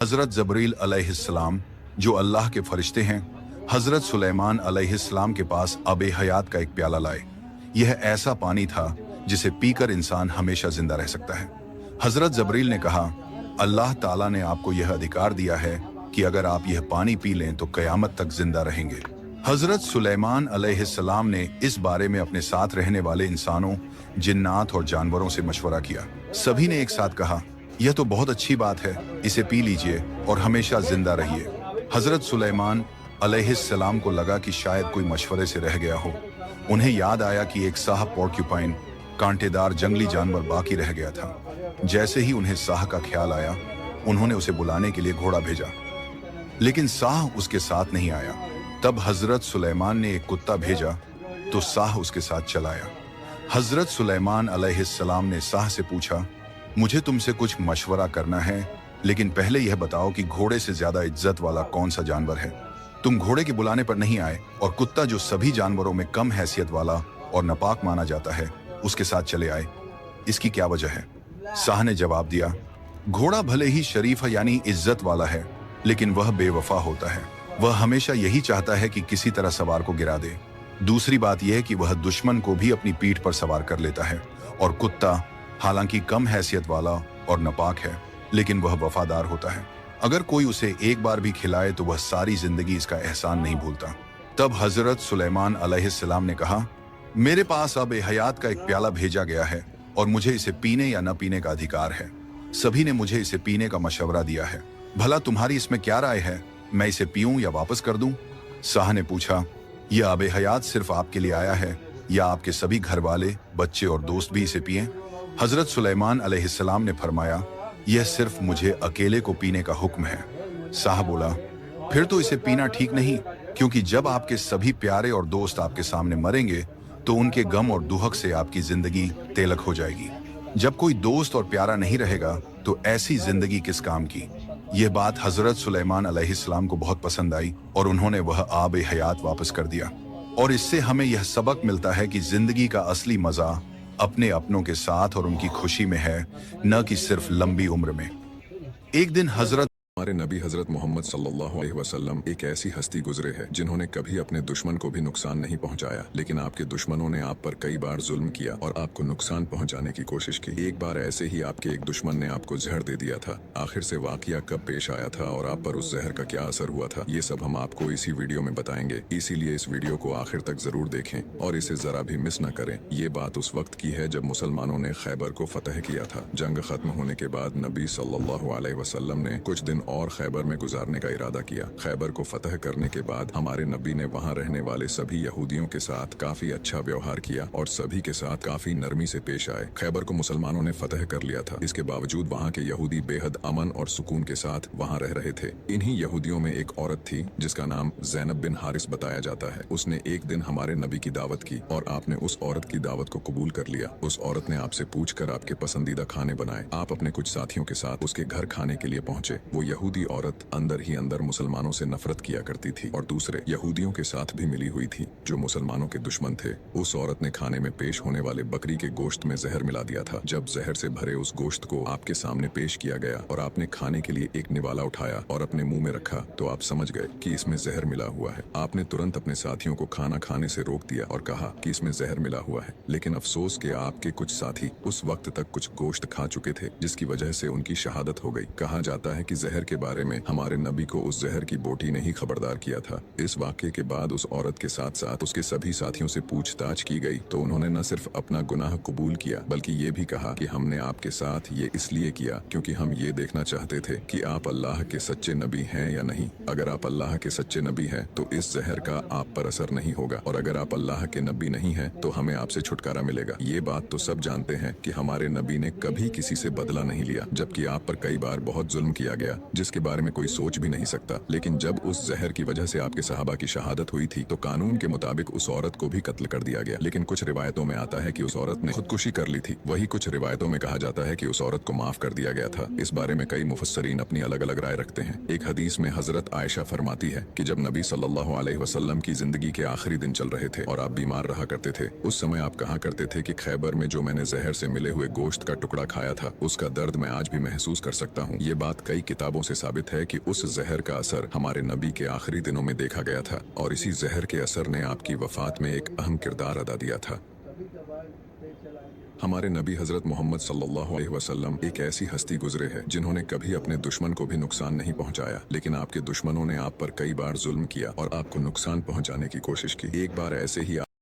हज़रत जबरील अलैहिस्सलाम जो अल्लाह के फरिश्ते हैं, हज़रत सुलेमान अलैहिस्सलाम के पास आब हयात का एक प्याला लाए। यह ऐसा पानी था जिसे पीकर इंसान हमेशा जिंदा रह सकता है। हज़रत जबरील ने कहा, अल्लाह ताला ने आपको यह अधिकार दिया है कि अगर आप यह पानी पी लें तो क़यामत तक जिंदा रहेंगे। हज़रत सुलेमान अलैहिस्सलाम ने इस बारे में अपने साथ रहने वाले इंसानों, जिन्नात और जानवरों से मशवरा किया। सभी ने एक साथ कहा, यह तो बहुत अच्छी बात है, इसे पी लीजिए और हमेशा जिंदा रहिए। हज़रत सुलेमान अलैहिस्सलाम को लगा कि शायद कोई मशवरे से रह गया हो। उन्हें याद आया कि एक साह पोर्क्यूपाइन, कांटेदार जंगली जानवर बाकी रह गया था। जैसे ही उन्हें साह का ख्याल आया, उन्होंने उसे बुलाने के लिए घोड़ा भेजा, लेकिन साह उसके साथ नहीं आया। तब हज़रत सुलेमान ने एक कुत्ता भेजा तो साह उसके साथ चला आया। हज़रत सुलेमान अलैहिस्सलाम ने साह से पूछा, मुझे तुमसे कुछ मशवरा करना है, लेकिन पहले यह बताओ कि घोड़े से ज्यादा इज्जत वाला कौन सा जानवर है। तुम घोड़े के बुलाने पर नहीं आए और कुत्ता जो सभी जानवरों में कम हैसियत वाला और नापाक माना जाता है, उसके साथ चले आए। इसकी क्या वजह है? साह ने जवाब दिया, घोड़ा भले ही शरीफ यानी इज्जत वाला है, लेकिन वह बेवफा होता है। वह हमेशा यही चाहता है कि किसी तरह सवार को गिरा दे। दूसरी बात यह है कि वह दुश्मन को भी अपनी पीठ पर सवार कर लेता है। और कुत्ता हालांकि कम हैसियत वाला और नापाक है, लेकिन वह वफादार होता है। अगर कोई उसे एक बार भी खिलाए तो वह सारी जिंदगी इसका एहसान नहीं भूलता। तब हज़रत सुलेमान अलैहिस्सलाम ने कहा, मेरे पास अब हयात का एक प्याला भेजा गया है और मुझे इसे पीने या न पीने का अधिकार है। सभी ने मुझे इसे पीने का मशवरा दिया है। भला तुम्हारी इसमें क्या राय है? मैं इसे पीऊं या वापस कर दूं? साह ने पूछा, यह आब हयात सिर्फ आपके लिए आया है या आपके सभी घर वाले, बच्चे और दोस्त भी इसे पिएं? हज़रत सुलेमान अलैहिस्सलाम ने फरमाया, यह सिर्फ मुझे अकेले को पीने का हुक्म है। साह बोला, फिर तो इसे पीना ठीक नहीं, क्योंकि जब आपके सभी प्यारे और दोस्त आपके सामने मरेंगे तो उनके गम और दुहक से आपकी जिंदगी तेलक हो जाएगी। जब कोई दोस्त और प्यारा नहीं रहेगा तो ऐसी जिंदगी किस काम की? यह बात हज़रत सुलेमान अलैहिस्सलाम को बहुत पसंद आई और उन्होंने वह आब हयात वापस कर दिया। और इससे हमें यह सबक मिलता है कि जिंदगी का असली मजा अपने अपनों के साथ और उनकी खुशी में है, न कि सिर्फ लंबी उम्र में। एक दिन हमारे नबी हजरत मोहम्मद सल्लल्लाहु अलैहि वसल्लम एक ऐसी हस्ती गुजरे है जिन्होंने कभी अपने दुश्मन को भी नुकसान नहीं पहुंचाया, लेकिन आपके दुश्मनों ने आप पर कई बार जुल्म किया और आपको नुकसान पहुंचाने की कोशिश की। एक बार ऐसे ही आपके एक दुश्मन ने आपको जहर दे दिया था। आखिर से वाकया कब पेश आया था और आप पर उस जहर का क्या असर हुआ था, ये सब हम आपको इसी वीडियो में बताएंगे। इसीलिए इस वीडियो को आखिर तक जरूर देखें और इसे जरा भी मिस न करें। ये बात उस वक्त की है जब मुसलमानों ने खैबर को फतह किया था। जंग खत्म होने के बाद नबी सल्लल्लाहु अलैहि वसल्लम ने कुछ दिन और खैबर में गुजारने का इरादा किया। खैबर को फतह करने के बाद हमारे नबी ने वहां रहने वाले सभी यहूदियों के साथ काफी अच्छा व्यवहार किया और सभी के साथ काफी नरमी से पेश आए। खैबर को मुसलमानों ने फतह कर लिया था। इसके बावजूद वहां के यहूदी बेहद अमन और सुकून के साथ वहां रह रहे थे। इन्हीं यहूदियों में एक औरत थी जिसका नाम ज़ैनब बिन हारिस बताया जाता है। उसने एक दिन हमारे नबी की दावत की और आपने उस औरत की दावत को कबूल कर लिया। उस औरत ने आपसे पूछकर आपके पसंदीदा खाने बनाए। आप अपने कुछ साथियों के साथ उसके घर खाने के लिए पहुंचे। वो यहूदी औरत अंदर ही अंदर मुसलमानों से नफरत किया करती थी और दूसरे यहूदियों के साथ भी मिली हुई थी जो मुसलमानों के दुश्मन थे। उस औरत ने खाने में पेश होने वाले बकरी के गोश्त में जहर मिला दिया था। जब जहर से भरे उस गोश्त को आपके सामने पेश किया गया और आपने खाने के लिए एक निवाला उठाया और अपने मुंह में रखा तो आप समझ गए कि इसमें जहर मिला हुआ है। आपने तुरंत अपने साथियों को खाना खाने से रोक दिया और कहा कि इसमें जहर मिला हुआ है, लेकिन अफसोस के आपके कुछ साथी उस वक्त तक कुछ गोश्त खा चुके थे जिसकी वजह से उनकी शहादत हो गई। कहा जाता है कि जहर के बारे में हमारे नबी को उस जहर की बोटी ने ही खबरदार किया था। इस वाक़े के बाद उस औरत के साथ साथ उसके सभी साथियों से पूछताछ की गई तो उन्होंने न सिर्फ अपना गुनाह कबूल किया बल्कि ये भी कहा कि हमने आपके साथ ये इसलिए किया क्योंकि हम ये देखना चाहते थे कि आप अल्लाह के सच्चे नबी हैं या नहीं। अगर आप अल्लाह के सच्चे नबी हैं तो इस जहर का आप पर असर नहीं होगा, और अगर आप अल्लाह के नबी नहीं हैं तो हमें आपसे छुटकारा मिलेगा। ये बात तो सब जानते हैं कि हमारे नबी ने कभी किसी से बदला नहीं लिया, जबकि आप पर कई बार बहुत जुल्म किया गया जिसके बारे में कोई सोच भी नहीं सकता। लेकिन जब उस जहर की वजह से आपके सहाबा की शहादत हुई थी तो कानून के मुताबिक उस औरत को भी कत्ल कर दिया गया। लेकिन कुछ रिवायतों में आता है कि उस औरत ने खुदकुशी कर ली थी। वही कुछ रिवायतों में कहा जाता है कि उस औरत को माफ कर दिया गया था। इस बारे में कई मुफस्सरीन अपनी अलग अलग राय रखते हैं। एक हदीस में हजरत आयशा फरमाती है कि जब नबी सल्लल्लाहु अलैहि वसल्लम की जिंदगी के आखिरी दिन चल रहे थे और आप बीमार रहा करते थे, उस समय आप कहा करते थे कि खैबर में जो मैंने जहर से मिले हुए गोश्त का टुकड़ा खाया था उसका दर्द मैं आज भी महसूस कर सकता हूँ। ये बात कई किताबों किताबों से साबित है कि उस जहर का असर हमारे नबी के आखिरी दिनों में देखा गया था और इसी जहर के असर ने आपकी वफात में एक अहम किरदार अदा दिया था। हमारे नबी हजरत मोहम्मद सल्लल्लाहु अलैहि वसल्लम एक ऐसी हस्ती गुजरे हैं जिन्होंने कभी अपने दुश्मन को भी नुकसान नहीं पहुंचाया, लेकिन आपके दुश्मनों ने आप पर कई बार जुल्म किया और आपको नुकसान पहुंचाने की कोशिश की। एक बार ऐसे ही